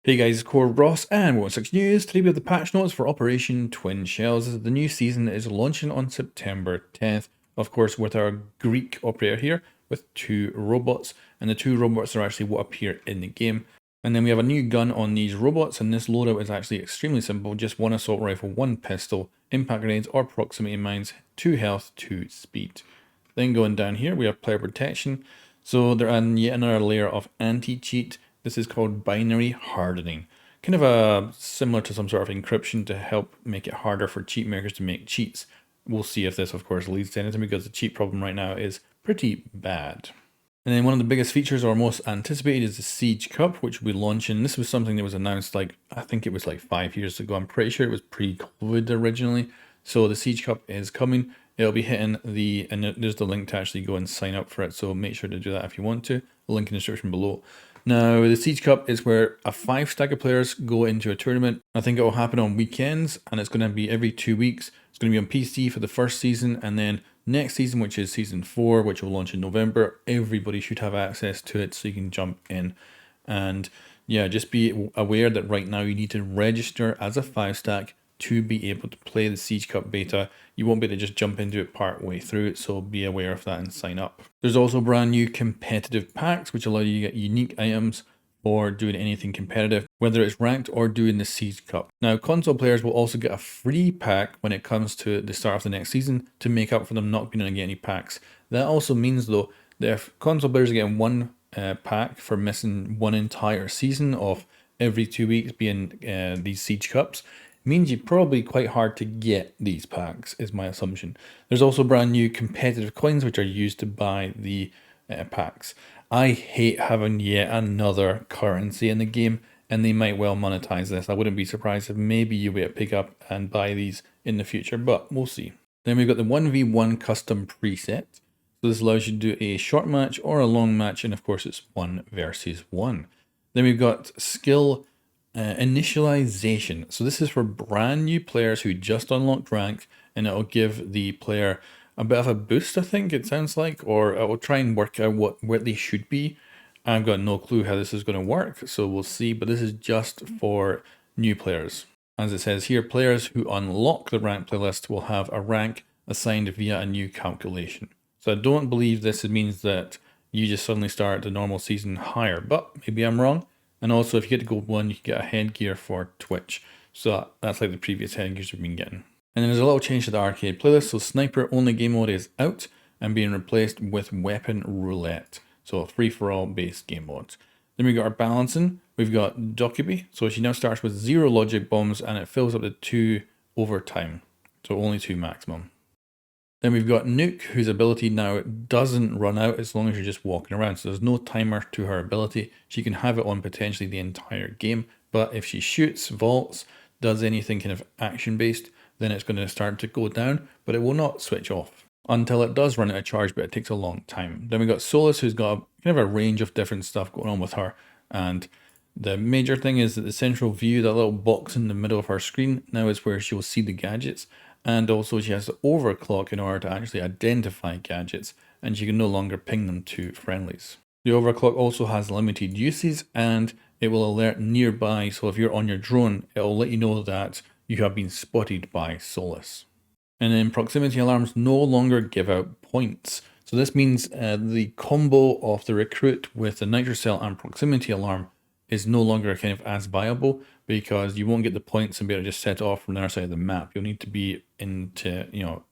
Hey guys, it's Core Ross and What's 6 News. Today we have the patch notes for Operation Twin Shells. The new season is launching on September 10th, of course, with our Greek operator here with 2 robots, and the 2 robots are actually what appear in the game. And then we have a new gun on these robots, and this loadout is actually extremely simple: just 1 assault rifle, 1 pistol, impact grenades or proximity mines, 2 health, 2 speed. Then going down here, we have player protection. So they're adding yet another layer of anti-cheat. This is called binary hardening. Kind of similar to some sort of encryption to help make it harder for cheat makers to make cheats. We'll see if this, of course, leads to anything, because the cheat problem right now is pretty bad. And then one of the biggest features, or most anticipated, is the Siege Cup, which will be launching. This was something that was announced I think it was 5 years ago. I'm pretty sure it was pre-COVID originally. So the Siege Cup is coming. It'll be hitting and there's the link to actually go and sign up for it. So make sure to do that if you want to. The link in the description below. Now, the Siege Cup is where a 5 stack of players go into a tournament. I think it will happen on weekends, and it's going to be every 2 weeks. It's going to be on PC for the first season, and then next season, which is season 4, which will launch in November, everybody should have access to it so you can jump in. And yeah, just be aware that right now you need to register as a 5 stack to be able to play the Siege Cup beta. You won't be able to just jump into it part way through it, so be aware of that and sign up. There's also brand new competitive packs, which allow you to get unique items for doing anything competitive, whether it's ranked or doing the Siege Cup. Now, console players will also get a free pack when it comes to the start of the next season to make up for them not being able to get any packs. That also means, though, that if console players are getting one pack for missing one entire season of every 2 weeks being these Siege Cups, means you're probably quite hard to get these packs, is my assumption. There's also brand new competitive coins which are used to buy the packs. I hate having yet another currency in the game, and they might well monetize this. I wouldn't be surprised if maybe you'll be able to pick up and buy these in the future, but we'll see. Then we've got the 1v1 custom preset. So this allows you to do a short match or a long match, and of course it's 1 versus 1. Then we've got skill initialization. So this is for brand new players who just unlocked rank, and it'll give the player a bit of a boost, I think it sounds like, or it will try and work out where they should be. I've got no clue how this is going to work, so we'll see, but this is just for new players. As it says here, players who unlock the rank playlist will have a rank assigned via a new calculation. So I don't believe this means that you just suddenly start the normal season higher, but maybe I'm wrong. And also, if you get to gold 1, you can get a headgear for Twitch. So that's like the previous headgears we've been getting. And then there's a little change to the arcade playlist. So sniper only game mode is out and being replaced with weapon roulette. So a free-for-all based game modes. Then we got our balancing. We've got Dokubi. So she now starts with 0 logic bombs, and it fills up to 2 over time. So only 2 maximum. Then we've got Nuke, whose ability now doesn't run out as long as you're just walking around. So there's no timer to her ability. She can have it on potentially the entire game. But if she shoots, vaults, does anything kind of action-based, then it's going to start to go down, but it will not switch off until it does run out of charge, but it takes a long time. Then we've got Solus, who's got kind of a range of different stuff going on with her. And the major thing is that the central view, that little box in the middle of her screen, now is where she will see the gadgets. And also she has to overclock in order to actually identify gadgets, and she can no longer ping them to friendlies. The overclock also has limited uses, and it will alert nearby, so if you're on your drone, it will let you know that you have been spotted by Solus. And then proximity alarms no longer give out points. So this means the combo of the recruit with the nitrocell and proximity alarm is no longer kind of as viable, because you won't get the points and be able to just set it off from the other side of the map. You'll need to be into, you'll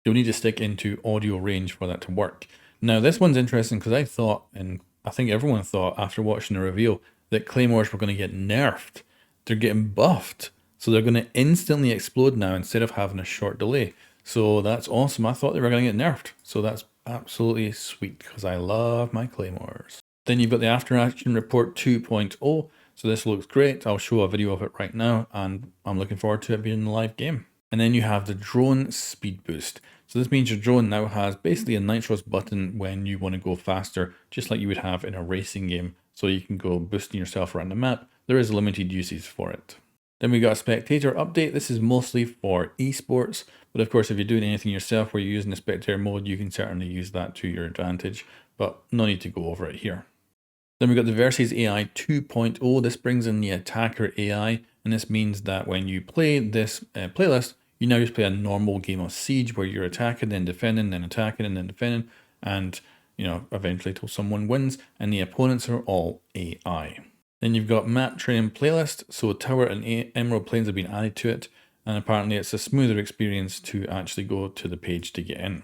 need to stick into audio range for that to work. Now, this one's interesting because I thought, and I think everyone thought after watching the reveal, that Claymores were going to get nerfed. They're getting buffed. So they're going to instantly explode now instead of having a short delay. So that's awesome. I thought they were going to get nerfed. So that's absolutely sweet because I love my Claymores. Then you've got the After Action Report 2.0. So this looks great. I'll show a video of it right now, and I'm looking forward to it being in the live game. And then you have the drone speed boost. So this means your drone now has basically a nitros button when you want to go faster, just like you would have in a racing game. So you can go boosting yourself around the map. There is limited uses for it. Then we got a Spectator Update. This is mostly for esports, but of course if you're doing anything yourself where you're using the Spectator mode, you can certainly use that to your advantage, but no need to go over it here. Then we've got the Versus AI 2.0. This brings in the attacker AI, and this means that when you play this playlist, you now just play a normal game of Siege where you're attacking, then defending, then attacking, and then defending, and eventually till someone wins, and the opponents are all AI. Then you've got map training playlist, so Tower and Emerald Plains have been added to it, and apparently it's a smoother experience to actually go to the page to get in.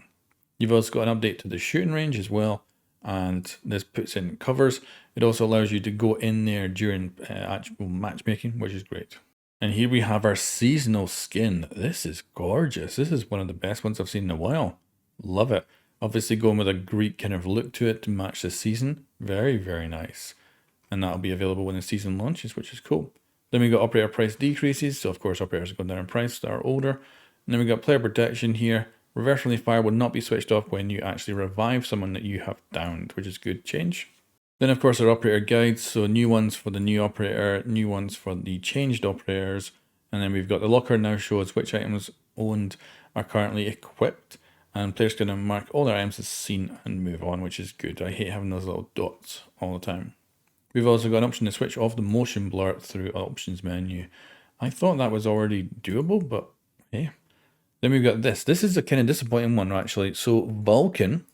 You've also got an update to the shooting range as well, and this puts in covers. It also allows you to go in there during actual matchmaking, which is great. And here we have our seasonal skin. This is gorgeous. This is one of the best ones I've seen in a while. Love it. Obviously going with a Greek kind of look to it to match the season. Very, very nice. And that'll be available when the season launches, which is cool. Then we got operator price decreases. So of course operators are going down in price that are older. And then we got player protection here. Reverse friendly fire will not be switched off when you actually revive someone that you have downed, which is good change. Then of course our operator guides, so new ones for the new operator, new ones for the changed operators, and then we've got the locker now shows which items owned are currently equipped, and players can mark all their items as seen and move on, which is good. I hate having those little dots all the time. We've also got an option to switch off the motion blur through options menu. I thought that was already doable, but hey. Then we've got this. This is a kind of disappointing one, actually. So Vulcan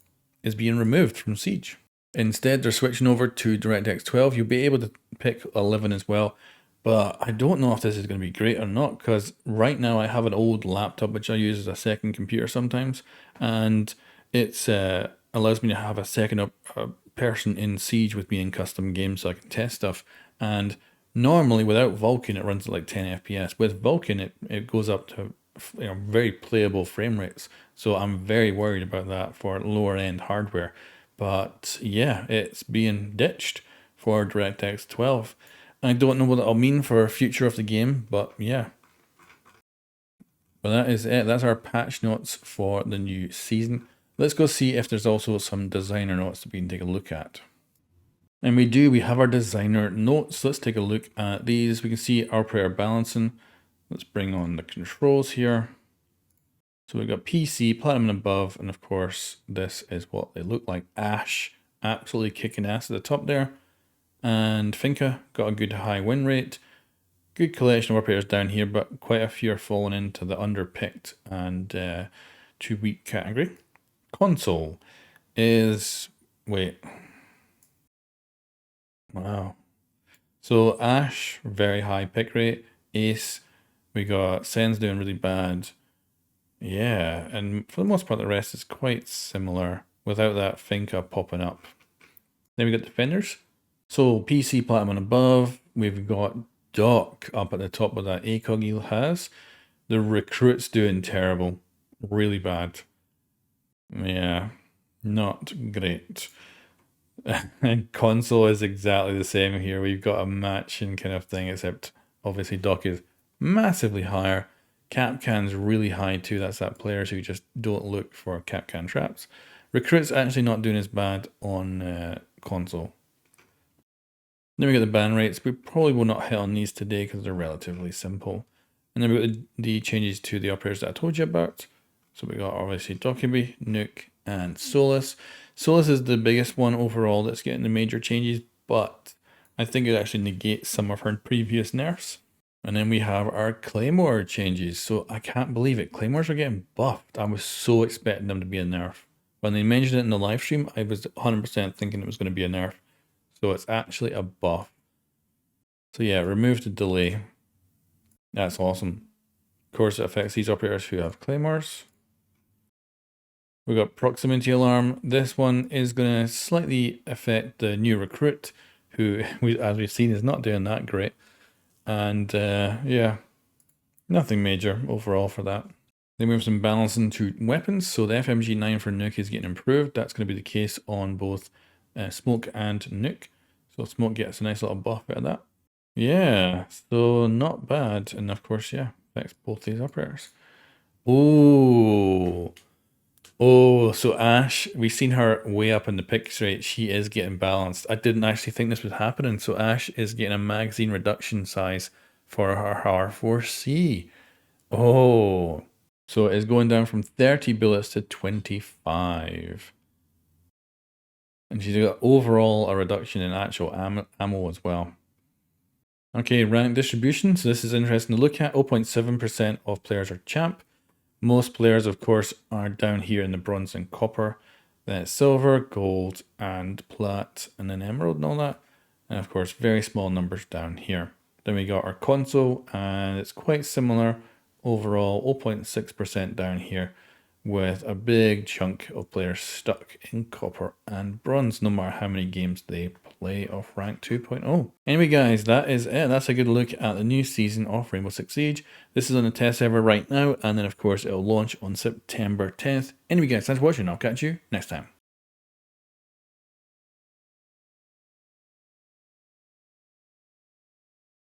is being removed from Siege. Instead, they're switching over to DirectX 12. You'll be able to pick 11 as well. But I don't know if this is going to be great or not, because right now I have an old laptop which I use as a second computer sometimes. And it allows me to have a second person in Siege with me in custom games so I can test stuff. And normally without Vulcan, it runs at like 10 FPS. With Vulcan, it goes up to very playable frame rates. So I'm very worried about that for lower end hardware. But yeah, it's being ditched for DirectX 12. I don't know what that'll mean for future of the game, but yeah. But that is it. That's our patch notes for the new season. Let's go see if there's also some designer notes that we can take a look at. And we have our designer notes. Let's take a look at these. We can see our player balancing. Let's bring on the controls here. So we've got PC, Platinum and above, and of course, this is what they look like. Ash, absolutely kicking ass at the top there. And Finca, got a good high win rate. Good collection of operators down here, but quite a few are falling into the underpicked and too weak category. Console is, wow. So Ash, very high pick rate. Ace, we got Sen's doing really bad. Yeah, and for the most part, the rest is quite similar without that Finca popping up. Then we got defenders. So PC, Platinum and above. We've got Doc up at the top with that ACOG he has. The recruit's doing terrible. Really bad. Yeah, not great. And console is exactly the same here. We've got a matching kind of thing, except obviously Doc is massively higher. Capcan's really high too. That's that players who just don't look for Capcan traps. Recruit's actually not doing as bad on console. Then we got the ban rates. We probably will not hit on these today because they're relatively simple. And then we got the changes to the operators that I told you about. So we got obviously Dokkaebi, Nuke, and Solus. Solus is the biggest one overall that's getting the major changes, but I think it actually negates some of her previous nerfs. And then we have our Claymore changes. So I can't believe it. Claymores are getting buffed. I was so expecting them to be a nerf. When they mentioned it in the live stream, I was 100% thinking it was going to be a nerf. So it's actually a buff. So yeah, remove the delay. That's awesome. Of course, it affects these operators who have Claymores. We've got proximity alarm. This one is going to slightly affect the new recruit, who, as we've seen, is not doing that great. And yeah, nothing major overall for that. Then we have some balancing to weapons. So the FMG9 for Nuke is getting improved. That's going to be the case on both Smoke and Nuke. So Smoke gets a nice little buff out of that. Yeah, so not bad. And of course, yeah, affects both these operators. Oh, so Ash, we've seen her way up in the pick rate. She is getting balanced. I didn't actually think this was happening. So Ash is getting a magazine reduction size for her R4C. Oh, so it's going down from 30 bullets to 25. And she's got overall a reduction in actual ammo as well. Okay, rank distribution. So this is interesting to look at. 0.7% of players are champ. Most players, of course, are down here in the bronze and copper. Then it's silver, gold, and plat, and then emerald and all that. And of course, very small numbers down here. Then we got our console, and it's quite similar overall, 0.6% down here, with a big chunk of players stuck in copper and bronze, no matter how many games they play of rank 2.0. Anyway guys, that is it. That's a good look at the new season of Rainbow Six Siege. This is on the test server right now, and then of course it'll launch on September 10th. Anyway guys, thanks for watching. I'll catch you next time.